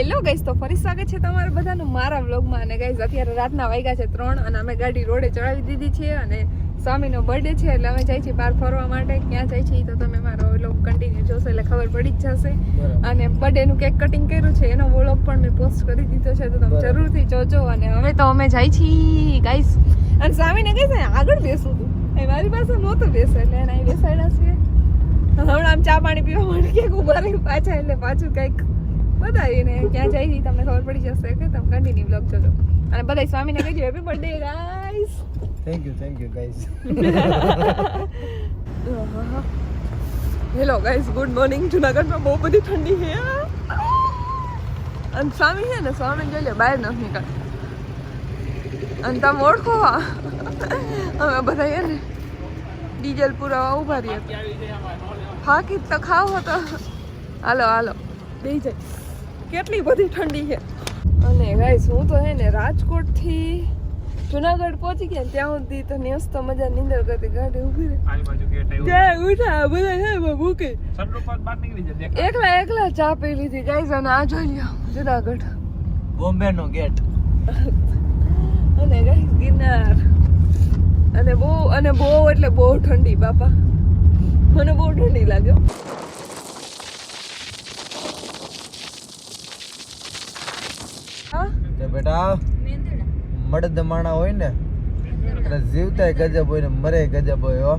Hello guys, તો ફરી સ્વાગત છે તમારા બધાનું મારા વ્લોગમાં. અને ગાઈસ અત્યારે રાતના વાગ્યા છે 3 અને અમે ગાડી રોડે ચડાવી દીધી છે અને સ્વામીનો બર્થડે છે એટલે અમે જાય છીએ બહાર ફરવા માટે. ક્યાં જાય છે તો તમે મારો વ્લોગ કન્ટિન્યુ જોશો એટલે ખબર પડી જ જશે. અને બર્થડેનું કેક કટિંગ કર્યું છે એનો વ્લોગ પણ મેં પોસ્ટ કરી દીધો છે, તો તમે જરૂરથી જોજો. અને હવે તો અમે જાય છીએ ગાઈસ, અને સ્વામીને કહીશ આગળ બેસું હતું, મારી પાસે નહોતું બેસે એટલે એને અહીં બેસાડ્યા છે. હમણાં આમ ચા પાણી પીવા માટે કેક ઉભા રહી પાછા, એટલે પાછું કંઈક બતાવીને ક્યાં જાય છે તમને ખબર પડી જશે કે તમે કન્ટિન્યુ બ્લોગ જોજો. અને બધા સ્વામીને કહેજો happy birthday guys. Thank you guys. Hello guys, good morning. જુનાગઢમાં બહુ બધી ઠંડી છે અને સ્વામી છે ને, સ્વામી જોઈ લે બહાર નથી નીકળ. અને તમે ઓળખો અમે બધા છે ને ડીઝલ પુરાવા ઉભા રહીએ. ફાકી તો ખાવ હતો. હાલો હાલો બે જાય. કેટલી બધી ઠંડી છે. અને ગાઈસ હું તો હે ને રાજકોટથી જુનાગઢ પહોંચી ગયા, ત્યાં સુધી તો મસ્ત મજા નીંદર કરતી ગાડી ઊભી રહી. ત્યાં ઉઠા બધા હે મૂકી એકલા ચા પી લીધી ગાઈસ. અને આ જોઈ લ્યો જુનાગઢ બોમ્બે નો ગેટ. અને ગાઈસ ગિરનાર. અને બહુ એટલે બહુ ઠંડી બાપા, મને બહુ ઠંડી લાગ્યો. બેટા મર્દ માણા હોય ને એટલે જીવતાય ગજબ હોય ને મરે ગજબ હોય. હો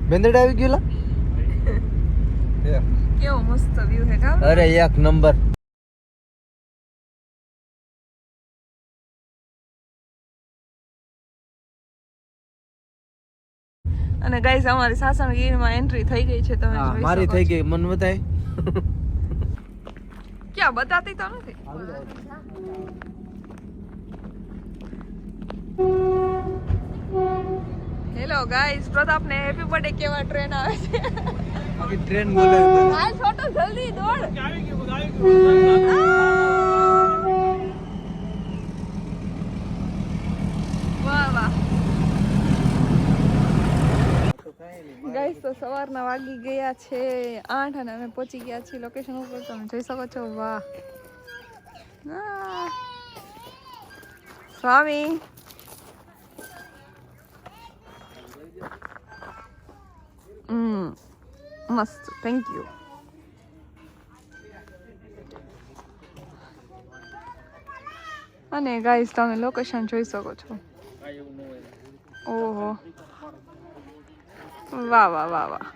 બેંદડા આવી ગયું લા. કેવો મસ્ત વ્યૂ હે કા. અરે એક નંબર. અને ગાઈસ અમારી સાસણગીરમાં એન્ટ્રી થઈ ગઈ છે, તમે જોઈ મારી શકો થઈ છો. ગઈ મન બતાય. ક્યાં બતાતી તો નથી. હેલો ગાઈસ, પ્રતાપને હેપી બર્થડે કેવા ટ્રેન આવે છે. અભી ટ્રેન બોલે હાલ છોટો જલ્દી દોડ. વાહ વાહ ગાઈસ, તો સવારના વાગી ગયા છે 8 અને અમે પહોંચી ગયા છીએ લોકેશન ઉપર. તમે જોઈ શકો છો. વાહ સ્વામી. મસ્ત, થેન્ક યુ. અને ગાઈસ તમે લોકેશન જોઈ શકો છો. ઓહો વાહ વાહ વાહ વાહ.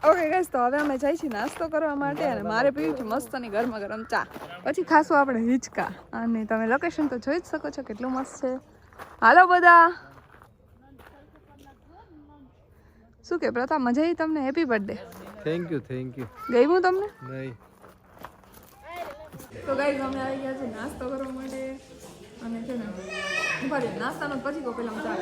ઓકે ગાઈસ, તો હવે અમે જઈએ છીએ નાસ્તો કરવા માટે અને મારે પીવું છે મસ્તની ગરમા ગરમ ચા. પછી ખાશું આપણે હિંચકા. અને તમે લોકેશન તો જોઈ જ શકો છો કેટલું મસ્ત છે. હાલો બધા. શું કે પ્રતાપ, મજા આવી તમને? Happy birthday. Thank you. ગયું તમને? નહીં તો ગાઈસ અમે આવી ગયા છે નાસ્તો કરવા માટે. અને છે ને ઉભા નાસ્તાનો પછી કહો પેલા ચા.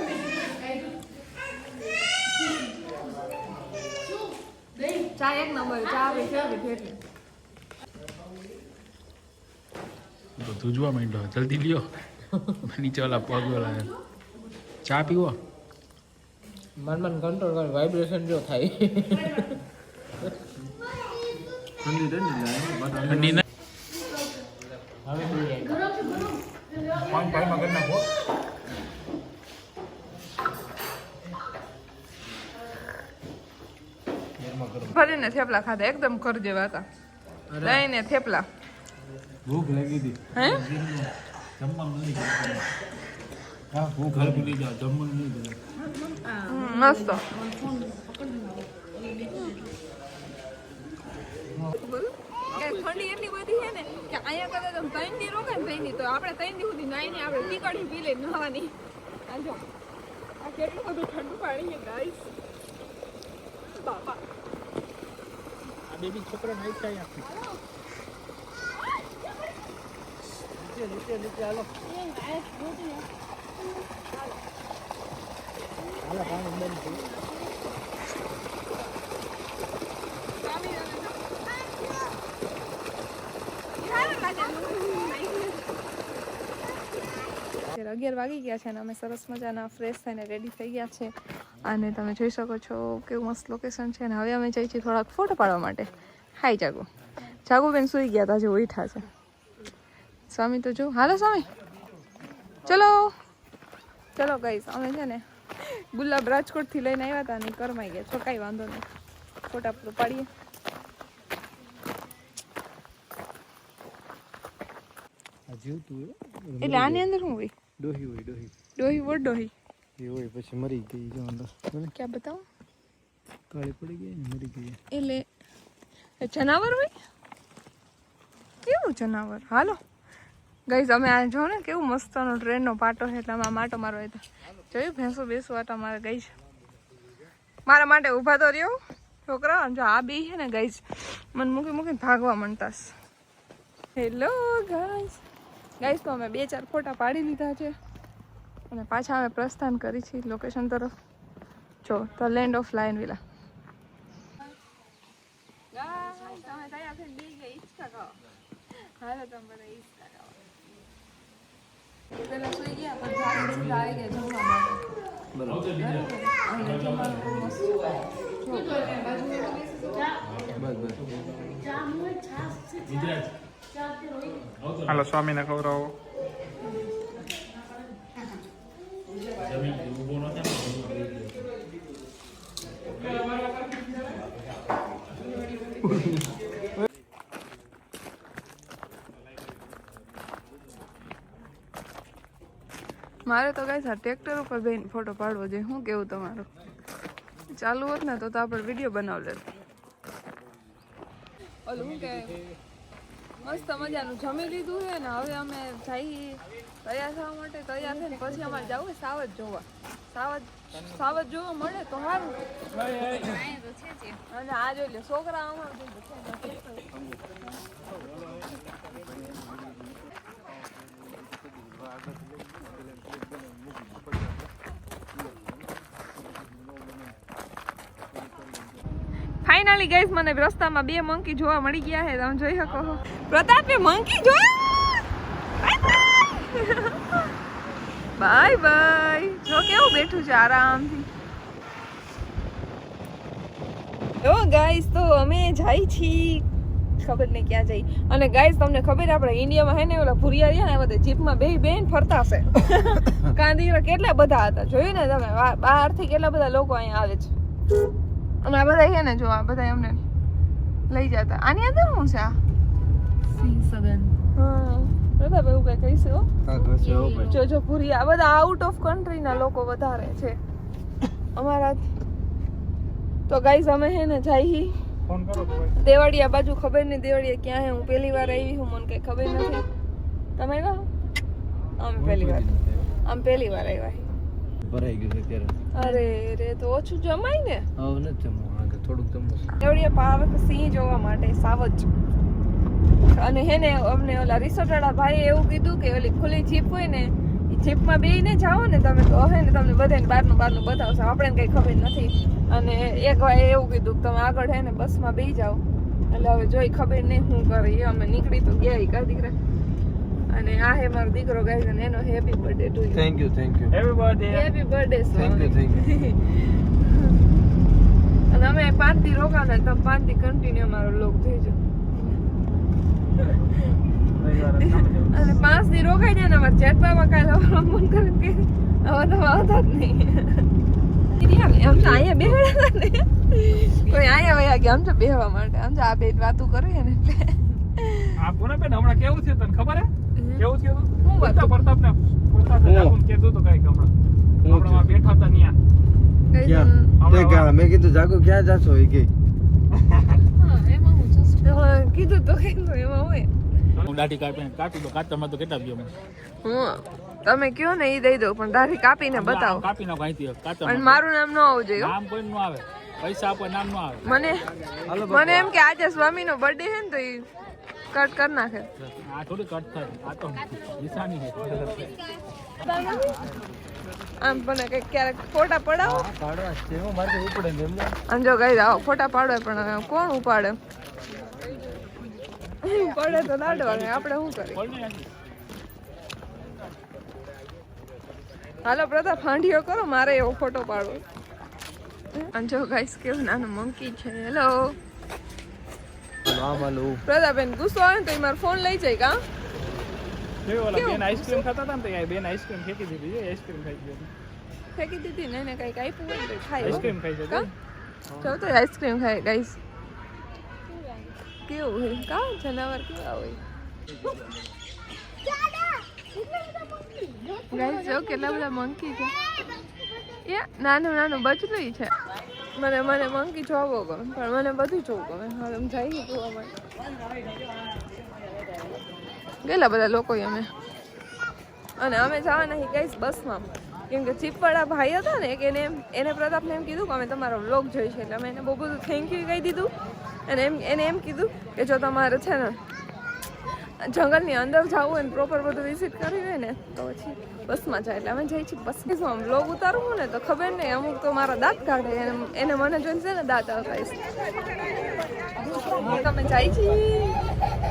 ચા એક નંબર. ચા આવે ફેવરેટ એટલે ધૂજવા માંડ્યો. જલ્દી લ્યો. નીચે ઓલા પગ ઓલા ચા પીવો. મન કંટ્રોલ કર, વાઇબ્રેશન જો થાય. ઠંડી ના પાણીમાં કરી નાખો. ફરીને થેપલા ખાધા, એકદમ કર જેવા હતા. લઈને થેપલા. ભૂખ લાગી હતી. હે જમવાનું નથી. હા ભૂખ લાગી હતી. જમવાનું નહીં. મસ્ત. ઠંડી એટલી બધી છે ને કે અહીંયા કરતા તમે 3 દી રોકાય ને 3 દી, તો આપણે 3 દી સુધી નાઈને આપણે ટીકડી પી લઈ નહાવાની. આ જો આ કેટલું બધું ઠંડુ પાણી છે ગાઈસ. બાપા આ બેબી છોકરા નાઈ થાય આપી. નીચે હાલો. હાલો પાણી બંધ થઈ. અત્યારે 11 વાગી ગયા છે અને અમે સરસ મજાના ફ્રેશ થઈને રેડી થઈ ગયા છે. અને તમે જોઈ શકો છો કેવું મસ્ત લોકેશન છે. અને હવે અમે જઈએ છીએ થોડાક ફોટો પાડવા માટે. હાઈ જાગો. જાગુબેન સુઈ ગયા હતા, જે ઉઠ્યા છે. સ્વામી તો જો, હાલો સ્વામી, ચલો ચલો ગાઈસ. અમે છે ને ગુલાબ રાજકોટથી લઈને આવ્યા હતા ને કરમાઈ ગયા છો, કાંઈ વાંધો નહીં, ફોટા પાડીએ. એટલે આની અંદર શું હોય? ડોહી હોય, ડોહી. ડોહી વોટ ડોહી એ હોય પછી મરી ગઈ જો અંદર. ક્યાં બતાવો? કાળી પડી ગઈ ને મરી ગઈ. એટલે એ જનાવર હોય? કેવું જનાવર? હાલો ગાઈસ, અમે આ જો ને કેવું મસ્તનો ટ્રેનનો પાટો છે, એટલે અમે માટો મારવા હતા. જોયું ભેંસો બેસું આટા મારે ગાઈસ. મારા માટે ઊભા તો રહ્યો છોકરા. જો આ બે છે ને ગાઈસ, મને મૂકી મૂકીને ભાગવા માંડતાસ. Hello guys. ગાઈસ તો અમે 2-4 ફોટા પાડી લીધા છે અને પાછા અમે પ્રસ્થાન કરી છીએ લોકેશન તરફ. જો the land of lion villa. તમે તૈયાર થઈને બેસી ગયા ઈચ્છા ખાવા. હાલો તમે બધા ઈચ્છા ખાવા. પેલા સુઈ ગયા પણ જાગે સીધા આવી ગયા જમવા માટે. બરાબર. અને જમવાનું બહુ મસ્ત છે. હાલો સ્વામીને ખવડાવો. મારે તો ગાઈસ આ ટ્રેક્ટર ઉપર બેન ફોટો પાડવો જોઈએ. શું કેવું તમારું? ચાલુ હોત ને તો આપણે વિડીયો બનાવી લેત. ઓલું શું કે મસ્ત મજાનું જમી લીધું છે ને હવે અમે જઈ તૈયાર થવા માટે તૈયાર થઈને પછી અમારે જવું હોય સાવજ જોવા. સાવજ જોવા મળે તો સારું. અને આ જોઈ લે છોકરા અમારે ફાઇનલી ગાઈસ મને રસ્તામાં 2 મંકી જોવા મળી ગયા છે. તમે જોઈ શકો છો. પ્રતાપે મંકી જોયા. Bye bye. જો કેવું બેઠું છે આરામથી. જો ગાઈસ તો અમે જાય છીએ ખબર નહીં ક્યાં જઈ. અને ગાઈસ તમને ખબર આપણે ઇન્ડિયામાં હે ને ઓલા ભુરિયા રહ્યા ને બધા જીપમાં બેન ફરતા હશે. કાંદીરા કેટલા બધા હતા જોયું ને તમે. બહારથી કેટલા બધા લોકો અહીંયા આવે છે. અને આ બધા છે ને જો આ બધા અમને લઈ જતા. આની અંદર શું છે? આ સિંહ સગન. હા બરાબર એવું કઈ કહીશ હો. હા કશે હો ભાઈ. જો જો પૂરી આ બધા આઉટ ઓફ કન્ટ્રી ના લોકો વધારે છે અમારા. તો ગાઈઝ અમે છે ને જઈ ફોન કરો દેવાડિયા બાજુ. ખબર નહીં દેવાડિયા ક્યાં હે. હું પહેલી વાર આવી હું, મને કઈ ખબર નથી. તમે કહો? અમે પહેલી વાર આવ્યા. ભરાઈ ગયું છે ત્યારે. અરે રે તો ઓછું જમાય ને. હવે નથી જમવું, આગળ થોડુંક જમવું. દેવડિયા પાર્ક સિંહ જોવા માટે સાવજ. અને હે ને અમને ઓલા રિસોર્ટવાળા ભાઈએ એવું કીધું કે ઓલી ખુલ્લી જીપ હોય ને એ જીપમાં બેસીને જાઓ ને તમે તો હે ને તમને બધાને બહારનું બતાવશે. આપણે કઈ ખબર નથી. અને એક વાર એવું કીધું કે તમે આગળ હે ને બસમાં બેસી જાઓ. એટલે હવે જોઈ ખબર નહીં શું કરે. અમે નીકળી તો ગયા કા દીકરા. અને આ હે મારો દીકરો ગાઈસ અને એનો happy birthday to you. Thank you happy birthday thank you. અને અમે 5 દી રોકાના. તમે 5 દી કન્ટિન્યુ અમારો લોક જોઈજો. અને 5 દી રોકાઈ જાય ને અમારે જેટબામાં કાલે મન કરે કે હવે તો આવતા જ નહીં. એમ તો અહીંયા બેહડા ને કોઈ અહીંયા વયા ગયા આમ તો બેહવા માટે. આમ તો આ બે વાતું કરે ને એટલે આ પૂરા બેન હમણાં કેવું થયું તને ખબર હે? કેવું થયું? હું વાત પ્રતાપને પોતા જાગુન કીધું તો કઈક હમણાં બેઠા હતા ન્યા. ક્યાં મેં કીધું જાગો ક્યાં જાશો એ કે કીધું તો એમાં હોય. હું દાઢી કાપી દો. કાચમાં તો કેટલા ગયો તમે કયો ને એ દઈ દો પણ દાઢી કાપીને બતાવો. કાપી નાખો અહીંથી કાચમાં. અને મારું નામ ન આવવું જોઈએ. નામ કોઈ નું આવે, પૈસા આપો નામ નો આવે. મને એમ કે આજે સ્વામીનો બર્થડે છે ને તો એ કટ કરી નાખે. આ થોડી કટ થાય. આ તો નિશાની છે. આમ પણ કઈક ક્યારેક ફોટા પડાવો. પાડવા છે હું મારે ઉપડે ને એમ. આમ જો ગઈ આવો ફોટા પાડવા પણ કોણ ઉપાડે? પડે તો લાડવા આપણે શું કરીએ? હાલો પ્રતાપ ફાંડીઓ કરો. મારે એવો ફોટો પાડવો. અને જો ગાઈસ કેવું નાનું મંકી છે. હેલો આમ હાલું પ્રતાપબેન ગુસ્સો આવે ને તો એ મારો ફોન લઈ જાય કા બેન આઈસ્ક્રીમ ખાતા હતા ને તો બેન આઈસ્ક્રીમ ફેંકી દીધી આઈસ્ક્રીમ ખાઈ ગયો ફેંકી દીધી ને એને કંઈક આપ્યું હોય ને તો ખાય આઈસ્ક્રીમ ખાઈ છે કા જો તો આઈસ્ક્રીમ ખાય ગાઈસ કેવું હોય કા જનાવર કેવા હોય ગાઈસ જો કેટલા બધા મંકી છે એ નાનું નાનું બચલું છે મને મંકી જોવો ગમે પણ મને બધું જોવું ગમે હવે એમ જાય જોવા માટે ગયેલા બધા લોકો અમે અને અમે જવાના છીએ ગાઈસ બસમાં કેમ કે જીપવાળા ભાઈ હતા ને એને પ્રતાપને એમ કીધું કે અમે તમારો વ્લોગ જોઈ છે એટલે અમે એને બહુ બધું થેન્ક યુ કહી દીધું અને એને એમ કીધું કે જો તમારે છે ને જંગલની અંદર જવું હોય ને પ્રોપર બધું વિઝિટ કરવી હોય ને તો પછી બસમાં જાય એટલે અમે જઈએ છીએ બસમાં વ્લોગ ઉતારવું ને તો ખબર નહીં અમુક તો મારા દાંત કાઢે એને મને જોઈને છે ને દાંત આવતા તમે જાય છીએ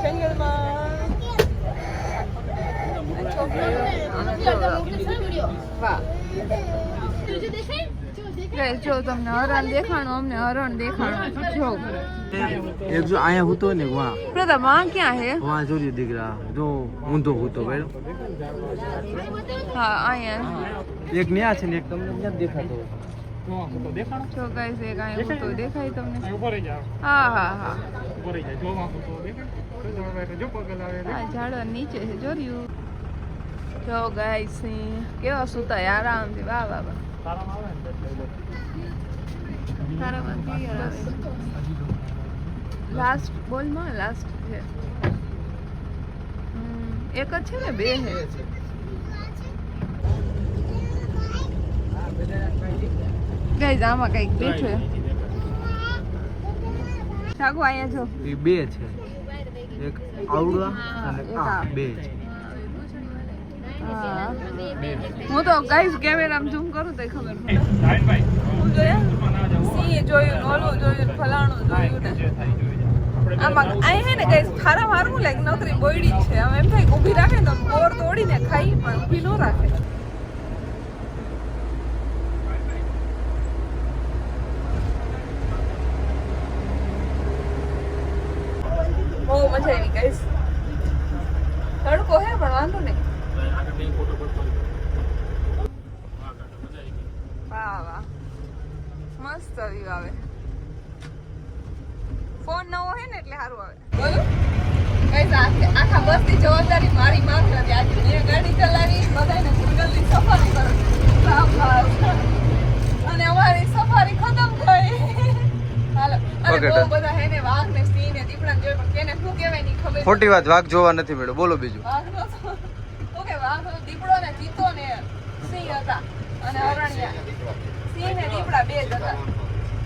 જંગલમાં જો તમને હરણ દેખાણું અમને હરણ દેખાણું જો એક જો આયા હતો ને વાહ પ્રતાપ માં ક્યાં હે વાહ જોજો દીકરા જો ઊંધો હતો ભાઈ હા અહીંયા એક ન્યા છે ને એક તમને ક્યાં દેખાતો જો ગાઈસ એક અહીંયા તો દેખાય તમને ઉભો રહી જાવ હા હા હા ઉભો રહી જાય જો માં તો દેખાય જો પગલ આવે હા ઝાડવા નીચે છે જોર્યું જો ગાઈસ કેવા સુતા આરામથી વાહ વાહ વાહ તારામાં આવે ને તારામાં ક્લિયર આવે લાસ્ટ બોલમાં લાસ્ટ છે એક જ છે ને બે છે ગાઈસ આમાં કંઈક બેઠું છે શાકુ અહીંયા જો એ બે છે એક આવડા અને આ બે છે હું તો ગાઈસ કેમેરામાં ઝૂમ કરું તો ખબર પડે ભાઈ હું જોયા સિંહ જોયું ઓલું જોયું ફલાણું જોયું ને આમાં અહીં હે ને ગાઈસ ખારા મારું લાઈક નોકરી બોયડી છે હવે એમ થાય કે ઊભી રાખે ને તો બોર તોડીને ખાઈ પણ ઊભી ન રાખે બહુ મજા આવી ગાઈસ તડકો હે પણ વાંધો નહીં વાહ વાહ મસ્ત વ્યૂ આવે ફોન નવો હે ને એટલે સારું આવે બોલો ગાઈસ આખા બસની જવાબદારી મારી માથે હતી આજે મેં ગાડી ચલાવી બધાને જંગલની સફારી કરી અને અમારી સફારી ખતમ થઈ હાલો અને બહુ બધા હે ને વાઘ ને સિંહ ને દીપડા જોઈ પણ કેને શું કહેવાય ની ખબર ખોટી વાત વાઘ જોવા નથી મળ્યો બોલો બીજું વાઘ નો ઓકે વાઘ દીપડો ને ચીતો ને સિંહ હતા અને હરણિયા સિંહ ને દીપડા બે જ હતા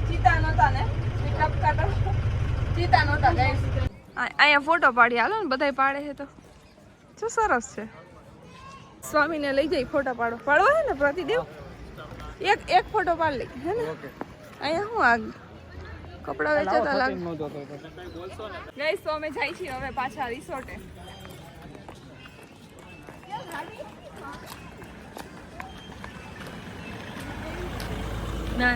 ચીતા નહોતા ને ટપકા ચીતા નહોતા ગાઈસ અહીંયા ફોટો પાડી હાલો ને બધાય પાડે છે તો શું સરસ છે સ્વામીને લઈ જઈ ફોટા પાડવા હે ને પ્રતિદેવ એક ફોટો પાડ લે હે ને અહીંયા શું આગ કપડા વેચાતા લાગે ગાઈસ તો અમે જાય છીએ હવે પાછા રિસોર્ટે ના